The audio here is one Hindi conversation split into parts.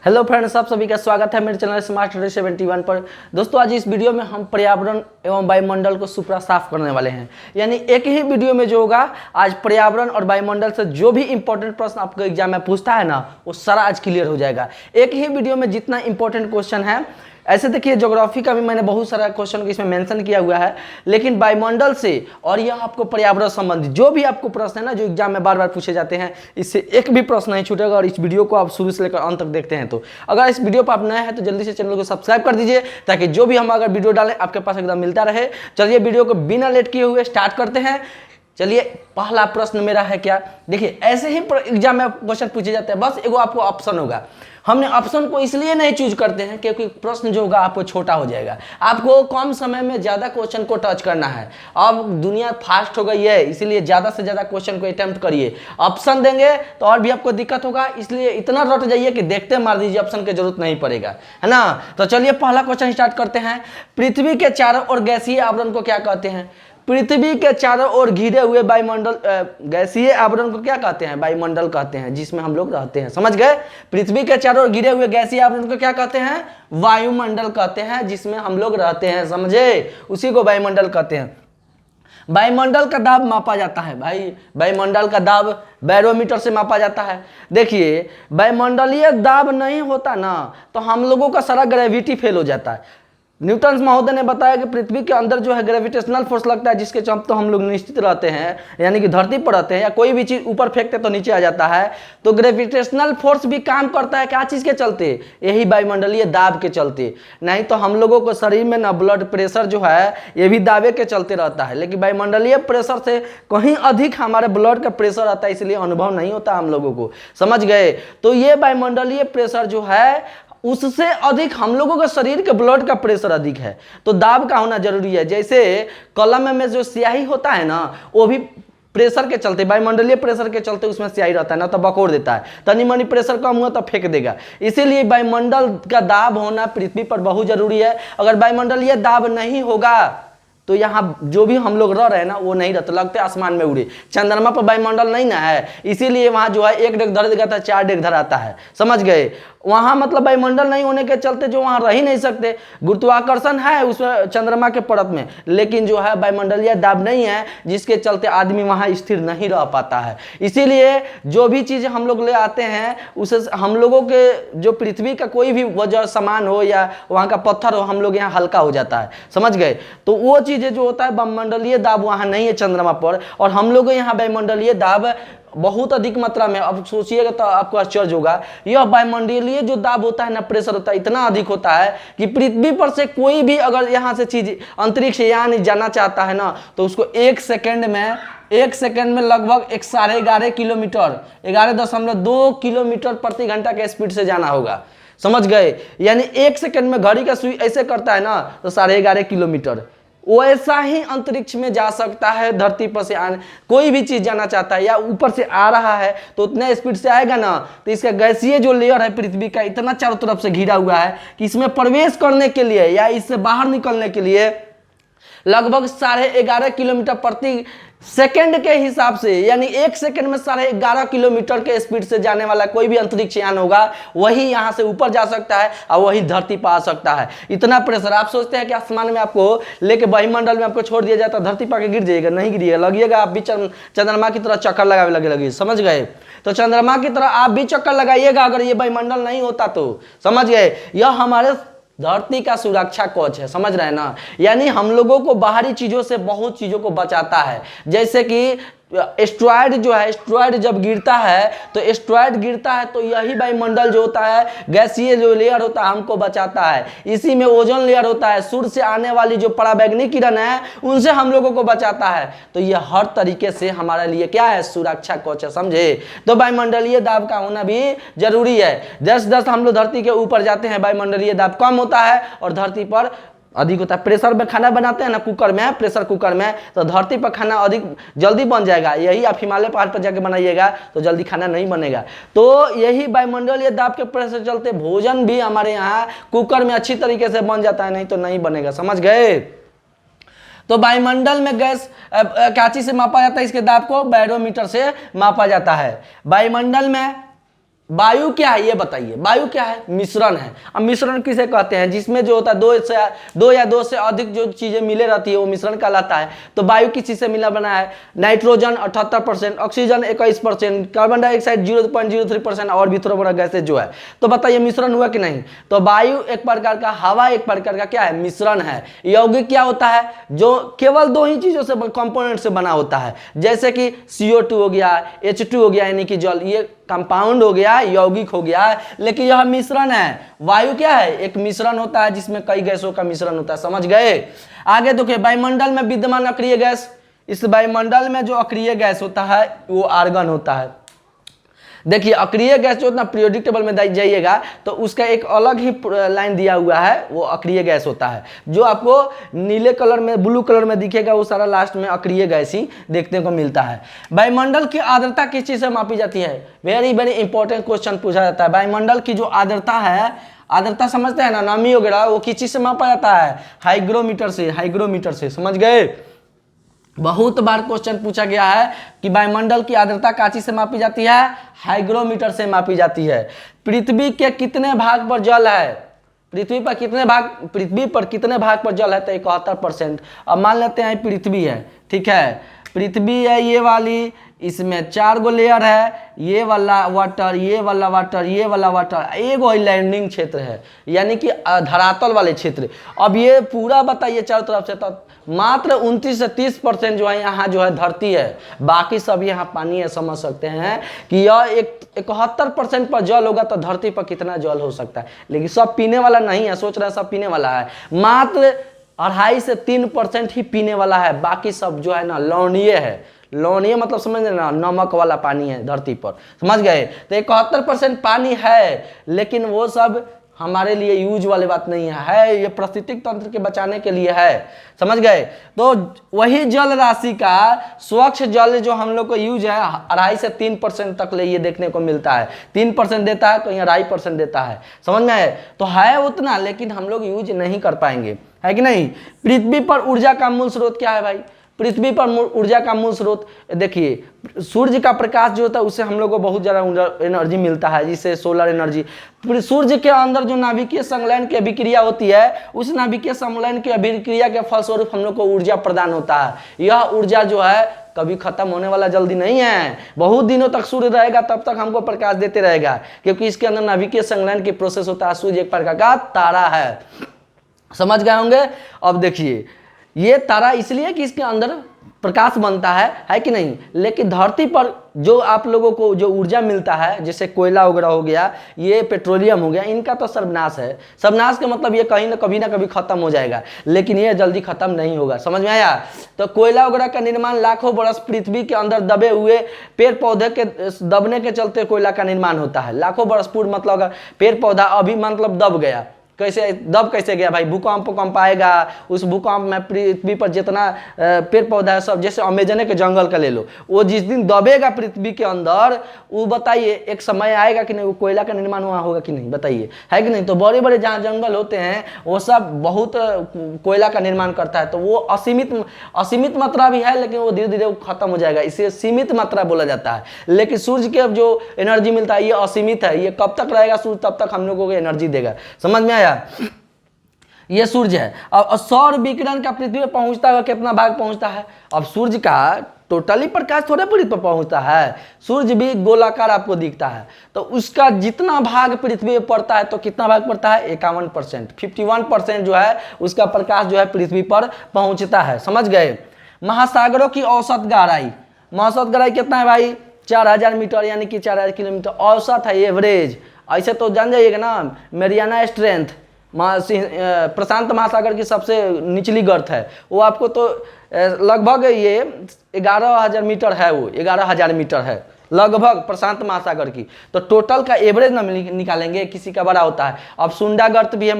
हेलो फ्रेंड्स, आप सभी का स्वागत है मेरे चैनल स्मार्ट स्टडी 71 पर। दोस्तों, आज इस वीडियो में हम पर्यावरण एवं वायुमंडल को सुपरा साफ करने वाले हैं। यानी एक ही वीडियो में जो होगा, आज पर्यावरण और वायुमंडल से जो भी इंपॉर्टेंट प्रश्न आपको एग्जाम में पूछता है ना, वो सारा आज क्लियर हो जाएगा। एक ही वीडियो में जितना इंपॉर्टेंट क्वेश्चन है, ऐसे देखिए ज्योग्राफी का भी मैंने बहुत सारा क्वेश्चन इसमें मेंशन किया हुआ है, लेकिन वायुमंडल से और यह आपको पर्यावरण संबंधित जो भी आपको प्रश्न है ना, जो एग्जाम में बार बार पूछे जाते हैं, इससे एक भी प्रश्न नहीं छूटेगा। और इस वीडियो को आप शुरू से लेकर अंत तक देखते हैं तो अगर इस वीडियो पर आप नए हैं तो जल्दी से चैनल को सब्सक्राइब कर दीजिए, ताकि जो भी हम अगर वीडियो डालें आपके पास एकदम मिलता रहे। चलिए वीडियो को बिना लेट किए हुए स्टार्ट करते हैं। चलिए, पहला प्रश्न मेरा है क्या, देखिए ऐसे ही एग्जाम में क्वेश्चन पूछे जाते हैं, बस एगो आपको ऑप्शन होगा। हमने ऑप्शन को इसलिए नहीं चूज करते हैं क्योंकि प्रश्न जो होगा आपको छोटा हो जाएगा। आपको कम समय में ज्यादा क्वेश्चन को टच करना है। अब दुनिया फास्ट हो गई है, इसीलिए ज्यादा से ज्यादा क्वेश्चन को अटेम्प्ट करिए। ऑप्शन देंगे तो और भी आपको दिक्कत होगा, इसलिए इतना रट जाइए कि देखते मार दीजिए, ऑप्शन की जरूरत नहीं पड़ेगा, है ना। तो चलिए पहला क्वेश्चन स्टार्ट करते हैं। पृथ्वी के चारों ओर गैसीय आवरण को क्या कहते हैं? पृथ्वी के चारों ओर घिरे हुए वायुमंडल गैसीय आवरण को क्या कहते हैं? वायुमंडल कहते हैं, जिसमें हम लोग रहते हैं। समझ गए? पृथ्वी के चारों ओर घिरे हुए गैसीय आवरण को क्या कहते हैं? वायुमंडल कहते हैं, जिसमें हम लोग रहते हैं। समझे? उसी को वायुमंडल कहते हैं। वायुमंडल का दाब मापा जाता है भाई, वायुमंडल का दाब बैरोमीटर से मापा जाता है। देखिए, वायुमंडलीय दाब नहीं होता ना तो हम लोगों का सारा ग्रेविटी फेल हो जाता है। न्यूटन महोदय ने बताया कि पृथ्वी के अंदर जो है ग्रेविटेशनल फोर्स लगता है, जिसके चलते तो हम लोग निश्चित रहते हैं, यानी कि धरती पर रहते हैं, या कोई भी चीज ऊपर फेंकते तो नीचे आ जाता है। तो ग्रेविटेशनल फोर्स भी काम करता है क्या चीज के चलते? यही वायुमंडलीय दाब के चलते। नहीं तो हम लोगों को शरीर में ना ब्लड प्रेशर जो है ये भी दाबे के चलते रहता है, लेकिन वायुमंडलीय प्रेशर से कहीं अधिक हमारे ब्लड का प्रेशर आता है, इसलिए अनुभव नहीं होता हम लोगों को। समझ गए? तो ये वायुमंडलीय प्रेशर जो है उससे अधिक हम लोगों के शरीर के ब्लड का प्रेशर अधिक है, तो दाब का होना जरूरी है। जैसे कलम में जो स्याही होता है ना, वो भी प्रेशर के चलते, वायुमंडलीय प्रेशर के चलते उसमें स्याही रहता है ना, तो बकोर देता है। तनी मनी प्रेशर कम हुआ तो फेंक देगा। इसीलिए वायुमंडल का दाब होना पृथ्वी पर बहुत जरूरी है। अगर वायुमंडलीय दाब नहीं होगा तो यहाँ जो भी हम लोग रह रहे हैं ना, वो नहीं रहते, लगते आसमान में उड़े। चंद्रमा पर वायुमंडल नहीं ना है, इसीलिए वहां जो है एक डेग धर देगा तो 4 डेग धर आता है। समझ गए? वहां मतलब वायुमंडल नहीं होने के चलते जो वहां रह ही नहीं सकते। गुरुत्वाकर्षण है उसमें चंद्रमा के परत में, लेकिन जो है वायुमंडलीय दाब नहीं है, जिसके चलते आदमी वहां स्थिर नहीं रह पाता है। इसीलिए जो भी चीजें हम लोग ले आते हैं, उसे हम लोगों के जो पृथ्वी का कोई भी वजह सामान हो या वहां का पत्थर हो, हम लोग यहाँ हल्का हो जाता है। समझ गए? तो वो चीजें जो होता है, वायुमंडलीय दाब वहां नहीं है चंद्रमा पर, और हम लोग यहाँ वायुमंडलीय दाब बहुत अधिक मात्रा में। अब सोचिएगा तो आपको आश्चर्य होगा, यह वायुमंडलीय जो दाब होता है ना, प्रेशर होता है, इतना अधिक होता है कि पृथ्वी पर से कोई भी अगर यहाँ से चीज अंतरिक्ष यान जाना चाहता है ना, तो उसको एक सेकंड में लगभग 11.5 किलोमीटर, 11.2 किलोमीटर प्रति घंटा के स्पीड से जाना होगा। समझ गए? यानी एक सेकंड में घड़ी का सुई ऐसे करता है ना, तो 11.5 किलोमीटर वैसा ही अंतरिक्ष में जा सकता है। धरती पर से आने कोई भी चीज जाना चाहता है या ऊपर से आ रहा है तो उतने स्पीड से आएगा ना, तो इसका गैसीय जो लेयर है पृथ्वी का, इतना चारों तरफ से घिरा हुआ है कि इसमें प्रवेश करने के लिए या इससे बाहर निकलने के लिए लगभग 11.5 किलोमीटर प्रति सेकंड के हिसाब से, यानी एक सेकंड में 11.5 किलोमीटर के स्पीड से जाने वाला कोई भी अंतरिक्ष यान होगा, वही यहां से ऊपर जा सकता है और वही धरती पर आ सकता है। इतना प्रेशर। आप सोचते हैं कि आसमान में आपको लेके वायुमंडल में आपको छोड़ दिया जाता है, धरती पर गिर जाइएगा? नहीं गिरिएगा, लगिएगा आप भी चंद्रमा की तरह चक्कर लगाने लगे। समझ गए? तो चंद्रमा की तरह आप भी चक्कर लगाइएगा अगर ये वायुमंडल नहीं होता तो। समझ गए? यह हमारे धरती का सुरक्षा कवच है। समझ रहे हैं ना? यानी हम लोगों को बाहरी चीजों से बहुत चीजों को बचाता है। जैसे कि एस्ट्रॉयड जो है, एस्ट्रॉयड जब गिरता है तो एस्ट्रॉयड गिरता है तो यही वायुमंडल जो होता है, गैसीय जो लेयर होता है, हमको बचाता है। इसी में ओजोन लेयर होता है, सूर्य से आने वाली जो पराबैंगनी किरण है उनसे हम लोगों को बचाता है। तो यह हर तरीके से हमारे लिए क्या है? सुरक्षा कवच है। समझे? तो वायुमंडलीय दाब का होना भी जरूरी है। जैसे हम लोग धरती के ऊपर जाते हैं, वायुमंडलीय दाब कम होता है और धरती पर अधिक होता है। प्रेशर में खाना बनाते हैं ना, कुकर में, प्रेशर कुकर में, तो धरती पर खाना अधिक जल्दी बन जाएगा। यही आप हिमालय पहाड़ पर जाके बनाइएगा तो जल्दी खाना नहीं बनेगा। तो यही वायुमंडलीय दाब के प्रेशर चलते भोजन भी हमारे यहाँ कुकर में अच्छी तरीके से बन जाता है, नहीं तो नहीं बनेगा। समझ गए? तो वायुमंडल में गैस क्या चीज से मापा जाता है? इसके दाब को बैरोमीटर से मापा जाता है। वायुमंडल में वायु क्या है ये बताइए, वायु क्या है? मिश्रण है। अब मिश्रण किसे कहते हैं? जिसमें जो होता है दो या दो से अधिक जो चीजें मिले रहती है वो मिश्रण कहलाता है। तो वायु किस चीज से मिला बना है? नाइट्रोजन 78%, ऑक्सीजन 21%, कार्बन डाइऑक्साइड 0.03% और भी थोड़ा बड़ा गैसेज जो है। तो बताइए मिश्रण हुआ कि नहीं? तो वायु एक प्रकार का, हवा एक प्रकार का क्या है? मिश्रण है। यौगिक क्या होता है? जो केवल दो ही चीजों से, कंपोनेंट से बना होता है, जैसे कि CO2 हो गया, H2 हो गया यानी कि जल, ये कंपाउंड हो गया, यौगिक हो गया। लेकिन यह मिश्रण है। वायु क्या है? एक मिश्रण होता है जिसमें कई गैसों का मिश्रण होता है। समझ गए? आगे देखिए, वायुमंडल में विद्यमान अक्रिय गैस। इस वायुमंडल में जो अक्रिय गैस होता है वो आर्गन होता है। देखिए अक्रिय गैस जो ना पीरियोडिक टेबल में जाइएगा तो उसका एक अलग ही लाइन दिया हुआ है, वो अक्रिय गैस होता है। जो आपको नीले कलर में, ब्लू कलर में दिखेगा वो सारा लास्ट में अक्रिय गैस ही देखने को मिलता है। वायुमंडल की आर्द्रता किस चीज से मापी जाती है? वेरी वेरी इंपॉर्टेंट क्वेश्चन पूछा जाता है। वायुमंडल की जो आर्द्रता है, आर्द्रता समझते हैं ना, नमी वगैरह, वो किस चीज से मापा जाता है? हाइग्रोमीटर से। हाइग्रोमीटर से, समझ गए? बहुत बार क्वेश्चन पूछा गया है कि वायुमंडल की आर्द्रता का चीज से मापी जाती है? हाइग्रोमीटर से मापी जाती है। पृथ्वी के कितने भाग पर जल है? पृथ्वी पर कितने भाग पर जल है? तो 71%। अब मान लेते हैं पृथ्वी है, ठीक है, पृथ्वी है ये वाली, इसमें 4 गो लेयर है, ये वाला वाटर, ये वाला वाटर, ये वाला वाटर, एक लैंडिंग क्षेत्र है यानी कि धरातल वाले क्षेत्र। अब ये पूरा बताइए चारों तरफ से, तो मात्र 29 से 30% जो है यहाँ जो है धरती है, बाकी सब यहाँ पानी है। समझ सकते हैं कि यह 71% पर जल होगा तो धरती पर कितना जल हो सकता है। लेकिन सब पीने वाला नहीं है, सोच रहे हैं सब पीने वाला है। मात्र 2.5 से 3% ही पीने वाला है, बाकी सब जो है ना लवणीय है। लवणीय मतलब समझ रहे ना, नमक वाला पानी है धरती पर। समझ गए? तो 71% पानी है, लेकिन वो सब हमारे लिए यूज वाली बात नहीं है, ये पारिस्थितिक तंत्र के बचाने के लिए है। समझ गए? तो वही जल राशि का स्वच्छ जल जो हम लोग को यूज है 2.5 से 3% तक ले ये देखने को मिलता है। 3% देता है, कहीं 2.5% देता है। समझ में आए? तो है उतना, लेकिन हम लोग यूज नहीं कर पाएंगे, है कि नहीं? पृथ्वी पर ऊर्जा का मूल स्रोत क्या है भाई? पृथ्वी पर ऊर्जा का मूल स्रोत देखिए, सूर्य का प्रकाश जो होता है उससे हम लोग को बहुत ज़्यादा एनर्जी मिलता है, जिससे सोलर एनर्जी। सूर्य के अंदर जो नाभिकीय संलयन की अभिक्रिया होती है, उस नाभिकीय संलयन की अभिक्रिया के फलस्वरूप हम लोग को ऊर्जा प्रदान होता है। यह ऊर्जा जो है कभी खत्म होने वाला जल्दी नहीं है, बहुत दिनों तक सूर्य रहेगा, तब तक हमको प्रकाश देते रहेगा, क्योंकि इसके अंदर नाभिकीय संलयन की प्रोसेस होता है। सूर्य एक प्रकार का तारा है। समझ गए होंगे? अब देखिए, ये तारा इसलिए कि इसके अंदर प्रकाश बनता है कि नहीं? लेकिन धरती पर जो आप लोगों को जो ऊर्जा मिलता है, जैसे कोयला वगैरह हो गया, ये पेट्रोलियम हो गया, इनका तो सर्वनाश है। सर्वनाश का मतलब ये कहीं ना कभी खत्म हो जाएगा, लेकिन ये जल्दी खत्म नहीं होगा। समझ में आया? तो कोयला वगैरह का निर्माण लाखों बरस पृथ्वी के अंदर दबे हुए पेड़ पौधे के दबने के चलते कोयला का निर्माण होता है। लाखों बरस पूर्व, मतलब अगर पेड़ पौधा अभी मतलब दब गया, कैसे गया भाई? भूकंप आएगा, उस भूकंप में पृथ्वी पर जितना पेड़ पौधा है सब, जैसे अमेजन के जंगल का ले लो, वो जिस दिन दबेगा पृथ्वी के अंदर, वो बताइए एक समय आएगा कि नहीं, वो कोयला का निर्माण वहाँ होगा कि नहीं? बताइए, है कि नहीं? तो बड़े बड़े जहाँ जंगल होते हैं वो सब बहुत कोयला का निर्माण करता है। तो वो असीमित मात्रा भी है, लेकिन वो धीरे धीरे खत्म हो जाएगा, इसे सीमित मात्रा बोला जाता है। लेकिन सूर्य के जो एनर्जी मिलता है ये असीमित है, ये कब तक रहेगा सूर्य, तब तक हम लोगों को एनर्जी देगा। समझ में आया? ये सूर्य है। अब सौर विकिरण का पृथ्वी पर पहुंचता है कितना भाग पहुंचता है? अब सूर्य का टोटली प्रकाश थोड़े पृथ्वी पर पहुंचता है, सूर्य भी गोलाकार आपको दिखता है, तो उसका जितना भाग पृथ्वी पर पड़ता है, तो कितना भाग पड़ता है? 51%। 51% जो है उसका प्रकाश जो है पृथ्वी पर पहुंचता है। समझ गए? महासागरों की औसत गहराई कितना है भाई? 4000 मीटर यानी कि 4000 किलोमीटर औसत है, एवरेज। ऐसे तो जान जाइएगा ना, मेरियाना स्ट्रेंथ प्रशांत महासागर की सबसे निचली गर्त है, वो आपको तो लगभग ये 11,000 मीटर है, वो 11,000 मीटर है लगभग प्रशांत महासागर की। तो टोटल का एवरेज ना निकालेंगे, किसी का बड़ा होता है। अब सुंडा गर्त भी है,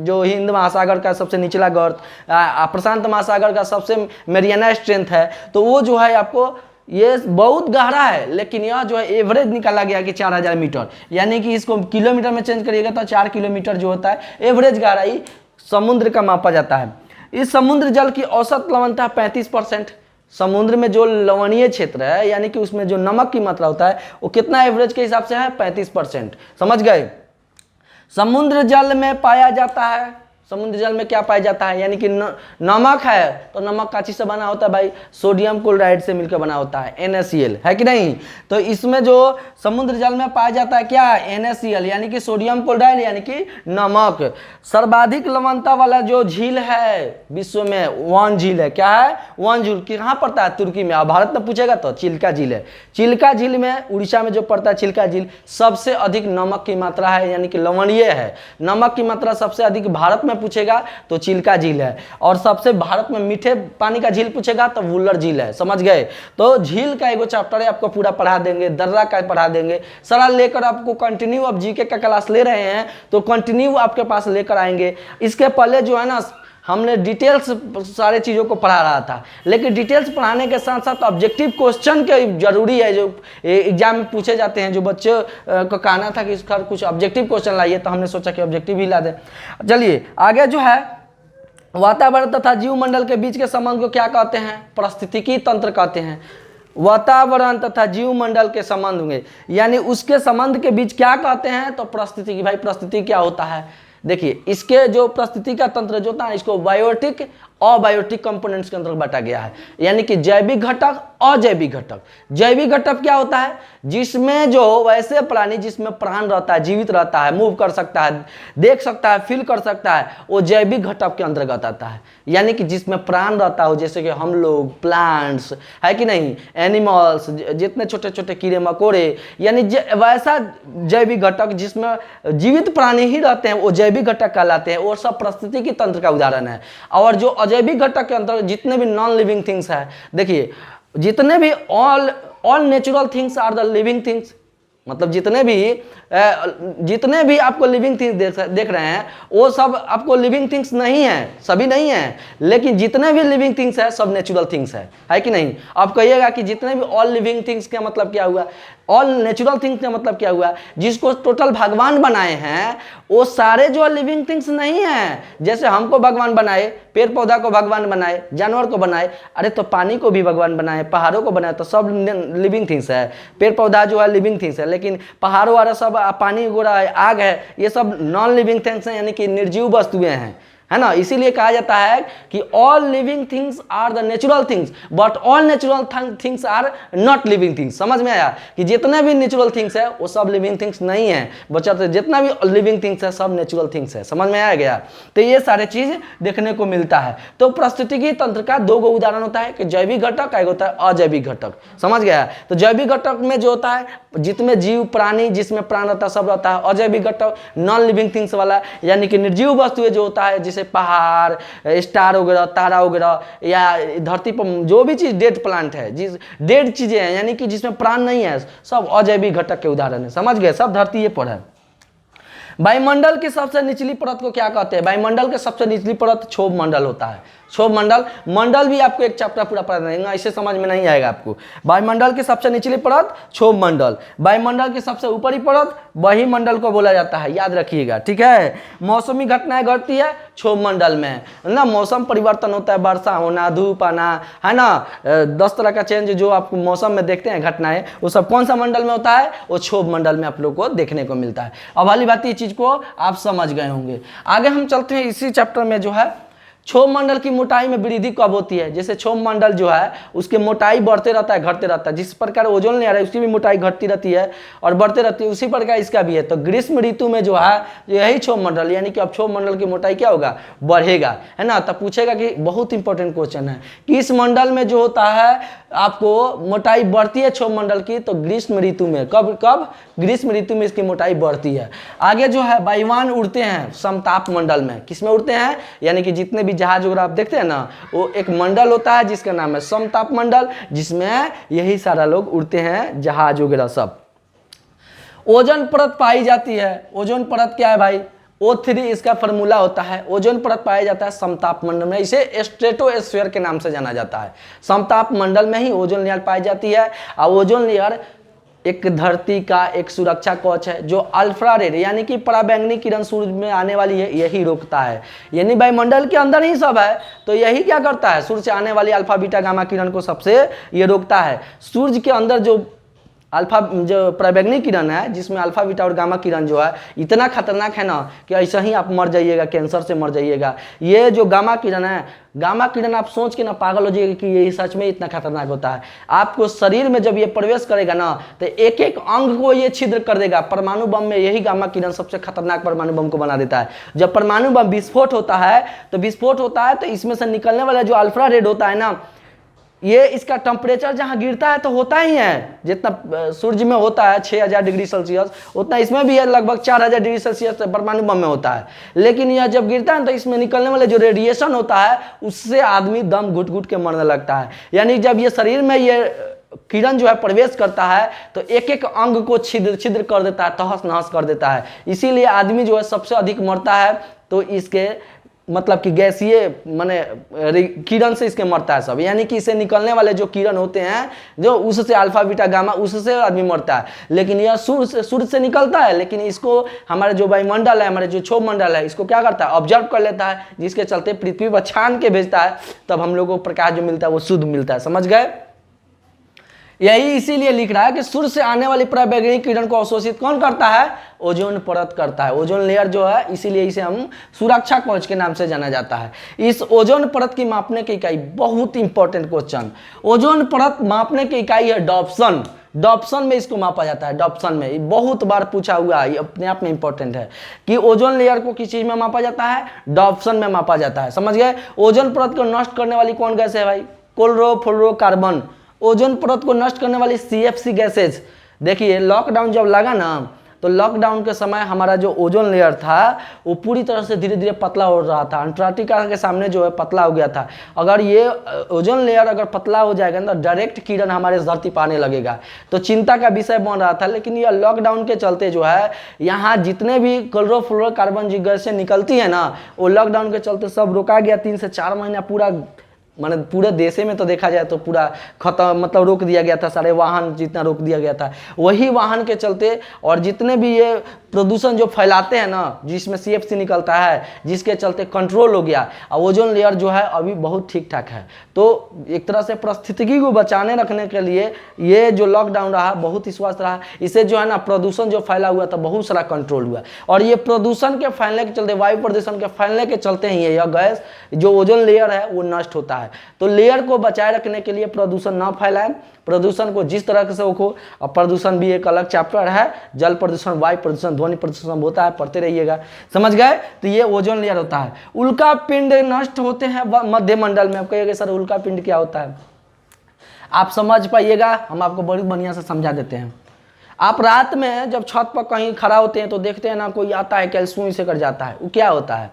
जो हिंद महासागर का सबसे निचला गर्त, प्रशांत महासागर का सबसे मेरियाना स्ट्रेंथ है, तो वो जो है आपको ये बहुत गहरा है, लेकिन यह जो है एवरेज निकाला गया कि 4000 मीटर, यानी कि इसको किलोमीटर में चेंज करिएगा तो 4 किलोमीटर जो होता है एवरेज गहराई समुद्र का मापा जाता है। इस समुद्र जल की औसत लवणता 35%। समुद्र में जो लवणीय क्षेत्र है यानी कि उसमें जो नमक की मात्रा होता है वो कितना एवरेज के हिसाब से है 35%। समझ गए। समुद्र जल में पाया जाता है, समुद्र जल में क्या पाया जाता है यानी कि नमक है, तो नमक का चीज से बना होता है भाई, सोडियम क्लोराइड से मिलकर बना होता है NaCl, है कि नहीं। तो इसमें जो समुद्र जल में पाया जाता है क्या NaCl यानी कि सोडियम क्लोराइड यानी कि नमक। सर्वाधिक लवणता वाला जो झील है विश्व में वन झील है, क्या है वन झील, कहाँ पड़ता है तुर्की में। अब भारत में पूछेगा तो चिल्का झील है। चिल्का झील में उड़ीसा में जो पड़ता है चिल्का झील, सबसे अधिक नमक की मात्रा है यानी कि लवणीय है। नमक की मात्रा सबसे अधिक भारत में पूछेगा तो चिल्का झील है। और सबसे भारत में मीठे पानी का झील पूछेगा तो वुल्लर झील है। समझ गए। तो झील का एगो चैप्टर है, आपको पूरा पढ़ा देंगे, दर्रा का पढ़ा देंगे, सारा लेकर आपको कंटिन्यू। अब जीके का क्लास ले रहे हैं तो कंटिन्यू आपके पास लेकर आएंगे। इसके पहले जो है ना हमने डिटेल्स सारे चीज़ों को पढ़ा रहा था, लेकिन डिटेल्स पढ़ाने के साथ साथ ऑब्जेक्टिव क्वेश्चन के जरूरी है जो एग्जाम में पूछे जाते हैं। जो बच्चे को कहना था कि इसका कुछ ऑब्जेक्टिव क्वेश्चन लाइए, तो हमने सोचा कि ऑब्जेक्टिव ही ला दें। चलिए आगे जो है, वातावरण तथा जीवमंडल के बीच के संबंध को क्या कहते हैं, पारिस्थितिकी तंत्र कहते हैं। वातावरण तथा जीवमंडल के संबंध में यानी उसके संबंध के बीच क्या कहते हैं, तो पारिस्थितिकी। भाई पारिस्थितिकी क्या होता है, देखिए इसके जो पारिस्थितिकी का तंत्र जो होता है इसको बायोटिक अबायोटिक कंपोनेंट्स के अंदर बांटा गया है, यानी कि जैविक घटक अजैविक घटक। जैविक घटक क्या होता है, जिसमें जो वैसे प्राणी जिसमें प्राण रहता है, जीवित रहता है, मूव कर सकता है, देख सकता है, फील कर सकता है, वो जैविक घटक के अंतर्गत आता है। यानी कि जिसमें प्राण रहता हो, जैसे कि हम लोग, प्लांट्स, है कि नहीं, एनिमल्स, जितने छोटे छोटे कीड़े मकोड़े, यानी वैसा जैविक घटक जिसमें जीवित प्राणी ही रहते हैं वो जैविक घटक कहलाते हैं। वो सब पारिस्थितिकी तंत्र का उदाहरण है। और जो अजैविक घटक के अंतर्गत जितने भी नॉन लिविंग थिंग्स है, देखिए जितने भी all natural things are the living things, मतलब जितने भी आपको लिविंग थिंग्स देख रहे हैं वो सब आपको लिविंग थिंग्स नहीं है, सभी नहीं है, लेकिन जितने भी लिविंग थिंग्स है सब नेचुरल थिंग्स है कि नहीं। आप कहिएगा कि जितने भी ऑल लिविंग थिंग्स का मतलब क्या हुआ, ऑल नेचुरल थिंग्स का मतलब क्या हुआ, जिसको टोटल भगवान बनाए हैं वो सारे जो लिविंग थिंग्स नहीं है। जैसे हमको भगवान बनाए, पेड़ पौधा को भगवान बनाए, जानवर को बनाए, अरे तो पानी को भी भगवान बनाए, पहाड़ों को बनाए, तो सब लिविंग थिंग्स है। पेड़ पौधा जो है लिविंग थिंग्स है, लेकिन पहाड़ों वाला सब पानी गोरा आग है, ये सब नॉन लिविंग थिंग्स हैं, यानी कि निर्जीव वस्तुएं हैं, है ना। इसीलिए कहा जाता है कि all living things are the natural things but all natural things are not living things. समझ में आया कि जितने भी नेचुरल थिंग्स है वो सब लिविंग थिंग्स नहीं है, बच्चा जितना भी लिविंग थिंग्स है सब नेचुरल थिंग्स है। समझ में आ गया। तो ये सारे चीज देखने को मिलता है। तो पारिस्थितिकी तंत्र का दो गो उदाहरण होता है कि जैविक घटक, एक होता है अजैविक घटक। समझ गया। तो जैविक घटक में जो होता है जितने जीव प्राणी जिसमें प्राण रहता है सब रहता है। अजैविक घटक नॉन लिविंग थिंग्स वाला यानी कि निर्जीव वस्तुएं जो होता है, जैसे पहाड़, स्टार वगैरह, तारा वगैरह, या धरती पर जो भी चीज डेड प्लांट है, जिस डेड चीजें हैं यानी कि जिसमें प्राण नहीं है, सब अजैविक घटक के उदाहरण है। समझ गए। सब धरती पर है। वायुमंडल की सबसे निचली परत को क्या कहते हैं, वायुमंडल के सबसे निचली परत क्षोभ मंडल होता है। क्षोभ मंडल, मंडल भी आपको एक चैप्टर पूरा पढ़ा देंगे, इसे समझ में नहीं आएगा आपको। वायुमंडल की सबसे निचली परत क्षोभ मंडल, वायुमंडल की सबसे ऊपरी परत वायुमंडल को बोला जाता है, याद रखिएगा, ठीक है। मौसमी घटनाएं घटती है क्षोभ मंडल में, ना मौसम परिवर्तन होता है, वर्षा होना, धूप आना, है ना, 10 तरह का चेंज जो आप मौसम में देखते हैं घटनाएं, वो सब कौन सा मंडल में होता है, वो क्षोभ मंडल में आप लोग को देखने को मिलता है। अब वाली बात ये चीज को आप समझ गए होंगे। आगे हम चलते हैं इसी चैप्टर में जो है क्षोभ मंडल की मोटाई में वृद्धि कब होती है। जैसे क्षोभ मंडल जो है उसकी मोटाई बढ़ते रहता है, घटते रहता है। जिस प्रकार ओजोन लेयर है उसकी भी मोटाई घटती रहती है और बढ़ते रहती है, उसी प्रकार इसका भी है। तो ग्रीष्म ऋतु में जो है यही क्षोभ मंडल, यानी कि अब क्षोभ मंडल की मोटाई क्या होगा, बढ़ेगा, है ना। तब पूछेगा कि बहुत इंपॉर्टेंट क्वेश्चन है कि इस मंडल में जो होता है आपको मोटाई बढ़ती है क्षोभ मंडल की, तो ग्रीष्म ऋतु में। कब ग्रीष्म ऋतु में इसकी मोटाई बढ़ती है। आगे जो है वायुयान उड़ते हैं समताप मंडल में। किसमें उड़ते हैं, यानी कि जितने भी जहाज वगैरह आप देखते हैं ना, वो एक मंडल होता है जिसका नाम है समताप मंडल, जिसमें यही सारा लोग उड़ते हैं, जहाज वगैरह सब। ओजोन परत पाई जाती है। ओजोन परत क्या है भाई, O3 इसका फॉर्मूला होता है। ओजोन परत पाया जाता है समताप मंडल में, इसे स्ट्रेटोस्फीयर के नाम से जाना जाता है। समताप मंडल में ही ओजोन लेयर पाई जाती है और ओजोन लेयर एक धरती का एक सुरक्षा कवच है जो अल्ट्रा रेड यानी कि पराबैंगनी किरण सूरज में आने वाली है, यही रोकता है। यानी वायुमंडल के अंदर ही सब है, तो यही क्या करता है, सूर्य से आने वाली अल्फा बीटा गामा किरण को सबसे ये रोकता है। सूर्य के अंदर जो अल्फा जो पराबैंगनी किरण है, जिसमें अल्फा बीटा और गामा किरण जो है इतना खतरनाक है ना कि ऐसा ही आप मर जाइएगा, कैंसर से मर जाइएगा। ये जो गामा किरण है, गामा किरण आप सोच के ना पागल हो जाइएगा कि ये सच में इतना खतरनाक होता है। आपको शरीर में जब ये प्रवेश करेगा ना तो एक एक अंग को ये छिद्र कर देगा। परमाणु बम में यही गामा किरण सबसे खतरनाक परमाणु बम को बना देता है। जब परमाणु बम विस्फोट होता है तो इसमें से निकलने वाला जो अल्ट्रा रेड होता है ना, ये इसका टेम्परेचर जहां गिरता है तो होता ही है, जितना सूर्य में होता है 6000 डिग्री सेल्सियस, उतना इसमें भी है लगभग 4000 डिग्री सेल्सियस परमाणु बम में होता है। लेकिन यह जब गिरता है तो इसमें निकलने वाले जो रेडिएशन होता है उससे आदमी दम घुट घुट के मरने लगता है। यानी जब ये शरीर में ये किरण जो है प्रवेश करता है तो एक एक अंग को छिद्र छिद्र कर देता है, तहस नहस कर देता है। इसीलिए आदमी जो है सबसे अधिक मरता है तो इसके मतलब कि गैसीय माने किरण से इसके मरता है सब। यानी कि इसे निकलने वाले जो किरण होते हैं जो उससे अल्फा बीटा गामा, उससे आदमी मरता है। लेकिन यह सूर्य से निकलता है, लेकिन इसको हमारे जो वायुमंडल है, हमारे जो क्षोभ मंडल है, इसको क्या करता है, ऑब्जर्व कर लेता है, जिसके चलते पृथ्वी पर छान के भेजता है, तब हम लोग को प्रकाश जो मिलता है वो शुद्ध मिलता है। समझ गए? यही इसीलिए लिख रहा है कि सूर्य से आने वाली पराबैंगनी किरण को अवशोषित कौन करता है, ओजोन परत करता है। ओजोन लेयर जो है, इसीलिए इसे हम सुरक्षा कवच के नाम से जाना जाता है। इस ओजोन परत की मापने की इकाई, बहुत इंपॉर्टेंट क्वेश्चन, ओजोन परत मापने की इकाई है डॉप्सन। डॉप्सन में इसको मापा जाता है। डॉप्सन में बहुत बार पूछा हुआ है, ये अपने आप में इंपॉर्टेंट है कि ओजोन लेयर को किस चीज में मापा जाता है, डॉप्सन में मापा जाता है। समझ गए? ओजोन परत को नष्ट करने वाली कौन गैस है भाई, क्लोरोफ्लोरोकार्बन। ओजोन परत को नष्ट करने वाली CFC गैसेज। देखिए लॉकडाउन जब लगा ना तो लॉकडाउन के समय हमारा जो ओजोन लेयर था वो पूरी तरह से धीरे धीरे पतला हो रहा था। अंटार्कटिका के सामने जो है पतला हो गया था। अगर ये ओजोन लेयर अगर पतला हो जाएगा ना, डायरेक्ट किरण हमारे धरती पर आने लगेगा, तो चिंता का विषय बन रहा था। लेकिन यह लॉकडाउन के चलते जो है यहाँ जितने भी क्लोरोफ्लोरोकार्बन जी गैसें निकलती है ना, वो लॉकडाउन के चलते सब रोका गया। 3 से 4 महीना पूरा माने पूरे देश में तो देखा जाए तो पूरा खत्म, मतलब रोक दिया गया था। सारे वाहन जितना रोक दिया गया था, वही वाहन के चलते और जितने भी ये प्रदूषण जो फैलाते हैं ना, जिसमें CFC निकलता है, जिसके चलते कंट्रोल हो गया। और ओजोन लेयर जो है अभी बहुत ठीक ठाक है। तो एक तरह से पारिस्थितिकी को बचाने रखने के लिए ये जो लॉकडाउन रहा बहुत ही स्वस्थ रहा। इसे जो है ना प्रदूषण जो फैला हुआ था बहुत सारा कंट्रोल हुआ। और ये प्रदूषण के फैलने के चलते, वायु प्रदूषण के फैलने के चलते ही यह गैस जो ओजोन लेयर है वो नष्ट होता है। तो लेयर को बचाए रखने के लिए प्रदूषण ना फैलाए, प्रदूषण को जिस तरह से हो। और प्रदूषण भी एक अलग चैप्टर है, जल प्रदूषण, वायु प्रदूषण, ध्वनि प्रदूषण होता है, पढ़ते रहिएगा। समझ गए? तो ये ओजोन लेयर होता है। उल्का पिंड नष्ट होते हैं मध्य मंडल में। आप कहिएगा सर उल्का पिंड क्या होता है, आप समझ पाइएगा, हम आपको बड़ी बढ़िया से समझा देते हैं। आप रात में जब छत पर कहीं खड़ा होते हैं तो देखते हैं ना कोई आता है कैल्सुई से कर जाता है, वो क्या होता है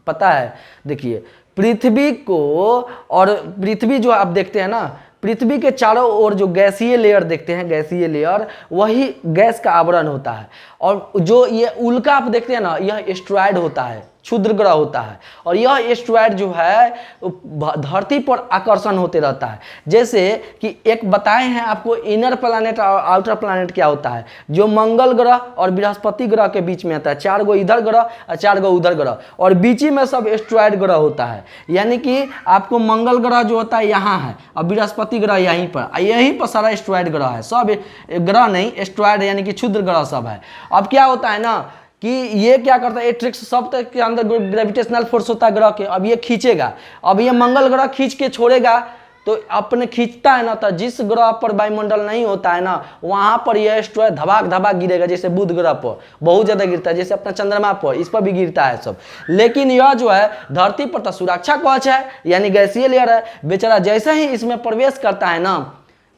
पता है? देखिए पृथ्वी को, और पृथ्वी जो आप देखते हैं ना, पृथ्वी के चारों ओर जो गैसीय लेयर देखते हैं, गैसीय लेयर वही गैस का आवरण होता है। और जो ये उल्का आप देखते हैं ना, यह एस्ट्रॉयड होता है, क्षुद्र ग्रह होता है। और यह एस्ट्रॉयड जो है धरती पर आकर्षण होते रहता है। जैसे कि एक बताए हैं आपको इनर प्लैनेट और आउटर प्लैनेट क्या होता है, जो मंगल ग्रह और बृहस्पति ग्रह के बीच में आता है। 4 गो इधर ग्रह और 4 गो उधर ग्रह, और बीच में सब एस्ट्रॉयड ग्रह होता है। यानी कि आपको मंगल ग्रह जो होता है यहाँ है और बृहस्पति ग्रह यहीं पर सारा एस्ट्रॉयड ग्रह है। सब ग्रह नहीं, एस्ट्रॉयड यानी कि क्षुद्र ग्रह सब है। अब क्या होता है ना कि ये क्या करता है, एट्रिक्स सब तक के अंदर ग्रेविटेशनल फोर्स होता है ग्रह के। अब ये खींचेगा, अब ये मंगल ग्रह खींच के छोड़ेगा, तो अपने खींचता है ना, तो जिस ग्रह पर वायुमंडल नहीं होता है ना, वहां पर यह एस्ट्रॉयड धबाक धबाक गिरेगा। जैसे बुध ग्रह पर बहुत ज्यादा गिरता है, जैसे अपना चंद्रमा पर, इस पर भी गिरता है सब। लेकिन यह जो है धरती पर तो सुरक्षा कवच है, यानी गैसीय लेयर है। बेचारा जैसे ही इसमें प्रवेश करता है ना,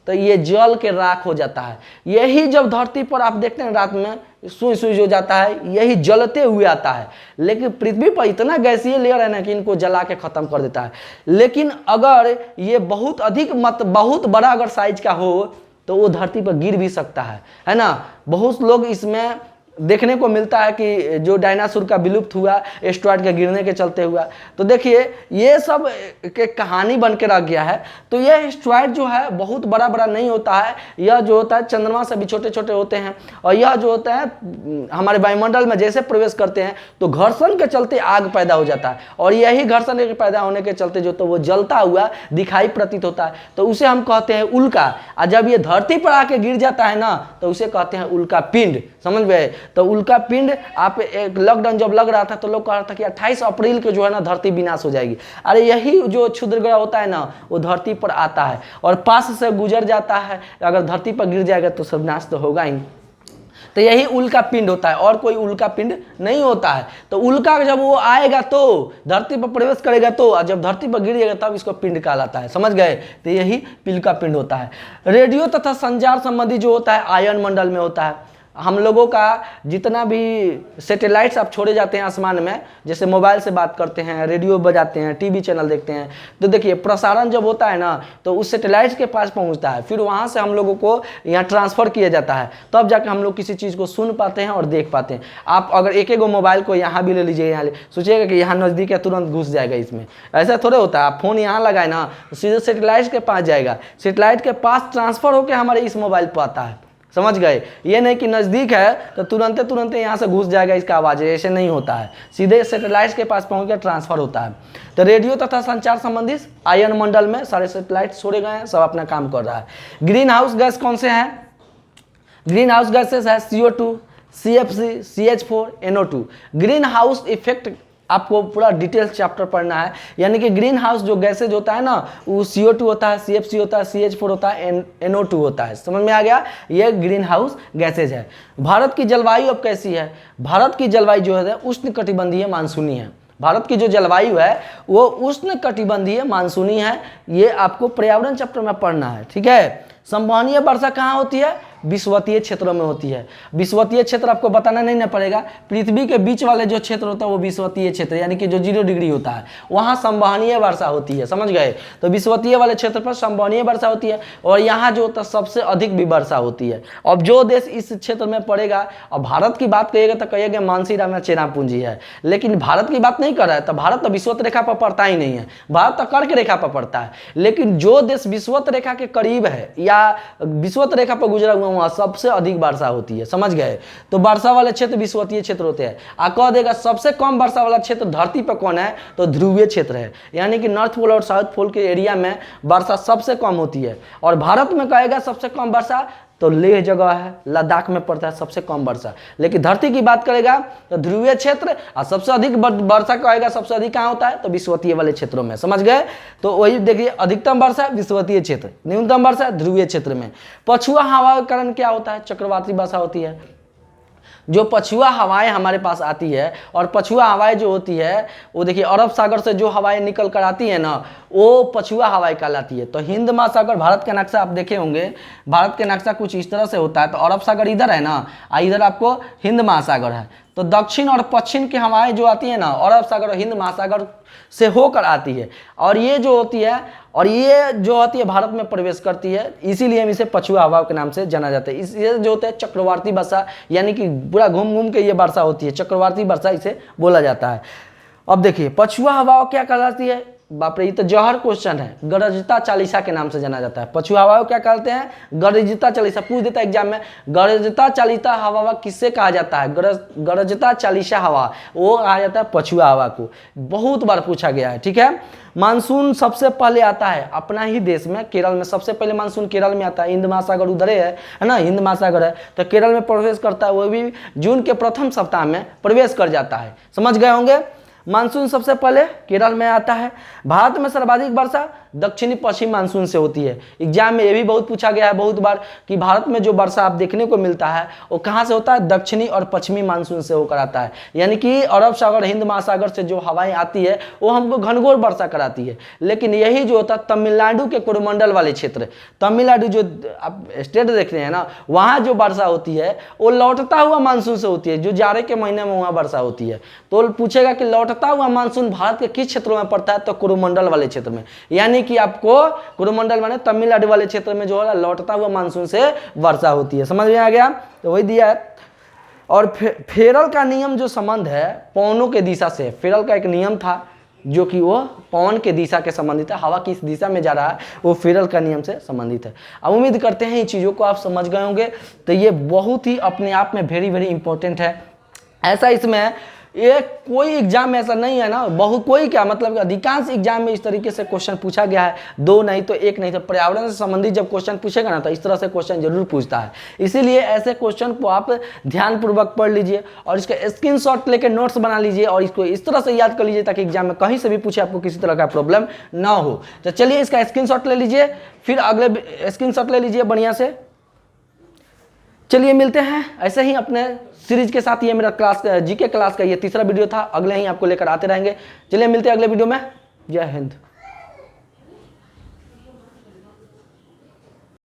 तो ये जल के राख हो जाता है। यही जब धरती पर आप देखते हैं रात में सुई सुई जो जाता है, यही जलते हुए आता है। लेकिन पृथ्वी पर इतना गैसीय लेयर है ना कि इनको जला के खत्म कर देता है। लेकिन अगर ये बहुत अधिक बहुत बड़ा अगर साइज का हो तो वो धरती पर गिर भी सकता है ना। बहुत लोग इसमें देखने को मिलता है कि जो डायनासोर का विलुप्त हुआ एस्टेरॉयड के गिरने के चलते हुआ। तो देखिए ये सब के कहानी बन के रख गया है। तो यह एस्टेरॉयड जो है बहुत बड़ा बड़ा नहीं होता है, यह जो होता है चंद्रमा से भी छोटे छोटे होते हैं, और यह जो होता है हमारे वायुमंडल में जैसे प्रवेश करते हैं तो घर्षण के चलते आग पैदा हो जाता है, और यही घर्षण के पैदा होने के चलते जो तो वो जलता हुआ दिखाई प्रतीत होता है, तो उसे हम कहते हैं उल्का। और जब ये धरती पर आके गिर जाता है ना तो उसे कहते हैं उल्का पिंड। समझ गए? तो उल्का पिंड आप एक लॉकडाउन जब लग रहा था तो लोग कह रहा था कि 28 अप्रैल को जो है ना धरती विनाश हो जाएगी। अरे यही जो क्षुद्र ग्रह होता है ना वो धरती पर आता है और पास से गुजर जाता है, अगर धरती पर गिर जाएगा तो सर्वनाश तो होगा ही। तो यही उल्का पिंड होता है, और कोई उल्का पिंड नहीं होता है। तो उल्का जब वो आएगा तो धरती पर प्रवेश करेगा तो, और जब धरती पर गिरेगा तब इसको पिंड कहलाता है। समझ गए? तो यही उल्का पिंड होता है। रेडियो तथा संचार संबंधी जो होता है आयन मंडल में होता है। हम लोगों का जितना भी सैटेलाइट्स आप छोड़े जाते हैं आसमान में, जैसे मोबाइल से बात करते हैं, रेडियो बजाते हैं, टीवी चैनल देखते हैं, तो देखिए प्रसारण जब होता है ना तो उस सैटेलाइट्स के पास पहुंचता है, फिर वहां से हम लोगों को यहाँ ट्रांसफ़र किया जाता है, तब जाकर हम लोग किसी चीज़ को सुन पाते हैं और देख पाते हैं। आप अगर एक गो मोबाइल को यहाँ भी ले लीजिए, यहाँ सोचिएगा कि यहाँ नज़दीक है तुरंत घुस जाएगा इसमें, ऐसा थोड़े होता है। आप फ़ोन यहाँ लगाए ना तो सीधे सैटेलाइट के पास जाएगा, सैटेलाइट के पास ट्रांसफ़र होकर हमारे इस मोबाइल पर आता है। समझ गए? ये नहीं कि नज़दीक है तो तुरंत यहाँ से घुस जाएगा इसका आवाज़, ऐसे नहीं होता है, सीधे सैटेलाइट्स के पास पहुँच कर ट्रांसफ़र होता है। तो रेडियो तथा संचार संबंधित आयन मंडल में सारे सैटेलाइट छोड़े गए हैं, सब अपना काम कर रहा है। ग्रीन हाउस गैस कौन से हैं? ग्रीन हाउस गैसेस है CO2, CFC, CH4, NO2। Green house effect आपको पूरा डिटेल्स चैप्टर पढ़ना है, यानी कि ग्रीन हाउस जो गैसेज होता है ना वो CO2 होता है, CFC होता है, CH4 होता है, NO2 होता है। समझ में आ गया? ये ग्रीन हाउस गैसेज है। भारत की जलवायु अब कैसी है? भारत की जलवायु जो है उष्ण कटिबंधीय मानसूनी है। भारत की जो जलवायु है वो उष्ण कटिबंधीय मानसूनी है, ये आपको पर्यावरण चैप्टर में पढ़ना है। ठीक है? संवहनीय वर्षा कहाँ होती है? विषुवतीय क्षेत्रों में होती है। विषुवतीय क्षेत्र आपको बताना नहीं ना पड़ेगा, पृथ्वी के बीच वाले जो क्षेत्र होता है वो विषुवतीय क्षेत्र, यानी कि जो 0 डिग्री होता है वहाँ संवहनीय वर्षा होती है। समझ गए? तो विषुवतीय वाले क्षेत्र पर संवहनीय वर्षा होती है, और यहाँ जो होता है सबसे अधिक भी वर्षा होती है। अब जो देश इस क्षेत्र में पड़ेगा, और भारत की बात कहिएगा तो कहिएगा मानसी राम चेनापूंजी है, लेकिन भारत की बात नहीं कर रहा है, तो भारत तो विषुवत रेखा पर पड़ता ही नहीं है, भारत तो कर्क रेखा पर पड़ता है। लेकिन जो देश विषुवत रेखा के करीब है या विषुवत रेखा पर गुजरा हुआ वहाँ सबसे अधिक वर्षा होती है। समझ गए? तो वर्षा वाले क्षेत्र विषुवतीय क्षेत्र होते हैं। आ कह देगा सबसे कम वर्षा वाला क्षेत्र धरती पर कौन है? तो ध्रुवीय क्षेत्र है, यानी कि नॉर्थ पोल और साउथ पोल के एरिया में वर्षा सबसे कम होती है। और भारत में कहेगा सबसे कम वर्षा तो लेह जगह है, लद्दाख में पड़ता है सबसे कम वर्षा। लेकिन धरती की बात करेगा तो ध्रुवीय क्षेत्र, और सबसे अधिक वर्षा कहेगा सबसे अधिक कहाँ होता है? तो विषुवतीय वाले क्षेत्रों में। समझ गए? तो वही देखिए, अधिकतम वर्षा विषुवतीय क्षेत्र, न्यूनतम वर्षा ध्रुवीय क्षेत्र में। पछुआ हवा का कारण क्या होता है? चक्रवाती वर्षा होती है। जो पछुआ हवाएं हमारे पास आती है, और पछुआ हवाएं जो होती है वो देखिए अरब सागर से जो हवाएं निकल कर आती है ना वो पछुआ हवाएं कहलाती है। तो हिंद महासागर, भारत का नक्शा आप देखे होंगे, भारत का नक्शा कुछ इस तरह से होता है। तो अरब सागर इधर है ना, इधर आपको हिंद महासागर है। तो दक्षिण और पश्चिम की हवाएं जो आती है ना अरब सागर और हिंद महासागर से होकर आती है, और ये जो होती है भारत में प्रवेश करती है, इसीलिए हम इसे पछुआ हवा के नाम से जाना जाता है। इसलिए जो होता है चक्रवाती वर्षा, यानी कि पूरा घूम घूम के ये वर्षा होती है, चक्रवाती वर्षा इसे बोला जाता है। अब देखिए पछुआ हवा क्या कहलाती है? बाप रे, ये तो जहर क्वेश्चन है। गरजता चालीसा के नाम से जाना जाता है। पछुआ हवा को क्या कहते हैं? गरजता चालीसा, पूछ देता है एग्जाम में, गरजता चालीसा हवा किससे कहा जाता है? गरजता चालीसा हवा वो कहा जाता है पछुआ हवा को, बहुत बार पूछा गया है। ठीक है? मानसून सबसे पहले आता है अपना ही देश में, केरल में सबसे पहले मानसून केरल में आता है। हिंद महासागर उधर है ना, हिंद महासागर है, तो केरल में प्रवेश करता है, वो भी जून के प्रथम सप्ताह में प्रवेश कर जाता है। समझ गए होंगे? मानसून सबसे पहले केरल में आता है। भारत में सर्वाधिक वर्षा दक्षिणी पश्चिम मानसून से होती है। एग्जाम में ये भी बहुत पूछा गया है बहुत बार कि भारत में जो वर्षा आप देखने को मिलता है वो कहाँ से होता है? दक्षिणी और पश्चिमी मानसून से होकर आता है, यानी कि अरब सागर हिंद महासागर से जो हवाएं आती है वो हमको घनघोर वर्षा कराती है। लेकिन यही जो होता है तमिलनाडु के कोरोमंडल वाले क्षेत्र, तमिलनाडु जो आप स्टेट देख रहे हैं ना, वहाँ जो वर्षा होती है वो लौटता हुआ मानसून से होती है, जो जाड़े के महीने में वहाँ वर्षा होती है। तो पूछेगा कि लौटता हुआ मानसून भारत के किस क्षेत्रों में पड़ता है? तो कोरोमंडल वाले क्षेत्र में, यानी कि आपको कोरोमंडल माने तमिलनाडु वाले क्षेत्र में जो है लौटता हुआ मानसून से वर्षा होती है। समझ में आ गया? तो वही दिया है। और फेरल का नियम जो संबंध है पवनों के दिशा से, फेरल का एक नियम था जो कि वो पवन के दिशा के संबंधित है, हवा किस दिशा में जा रहा है वो फेरल का नियम से संबंधित है। अब उम्मीद करते हैं इन चीज़ों को आप समझ गए होंगे। तो ये बहुत ही अपने आप में वेरी वेरी इंपॉर्टेंट है। ऐसा इसमें ये कोई एग्जाम में ऐसा नहीं है ना, बहुत कोई क्या मतलब अधिकांश एग्जाम में इस तरीके से क्वेश्चन पूछा गया है, 2 नहीं तो 1 नहीं तो पर्यावरण से संबंधित जब क्वेश्चन पूछेगा ना तो इस तरह से क्वेश्चन जरूर पूछता है। इसीलिए ऐसे क्वेश्चन को आप ध्यानपूर्वक पढ़ लीजिए और इसका स्क्रीनशॉट लेकर नोट्स बना लीजिए और इसको इस तरह से याद कर लीजिए ताकि एग्जाम में कहीं से भी पूछे आपको किसी तरह का प्रॉब्लम ना हो। तो चलिए इसका स्क्रीनशॉट ले लीजिए, फिर अगले स्क्रीनशॉट ले लीजिए बढ़िया से। चलिए मिलते हैं ऐसे ही अपने सीरीज के साथ। ये मेरा क्लास जीके क्लास का ये तीसरा वीडियो था, अगले ही आपको लेकर आते रहेंगे। चलिए मिलते हैं अगले वीडियो में। जय हिंद।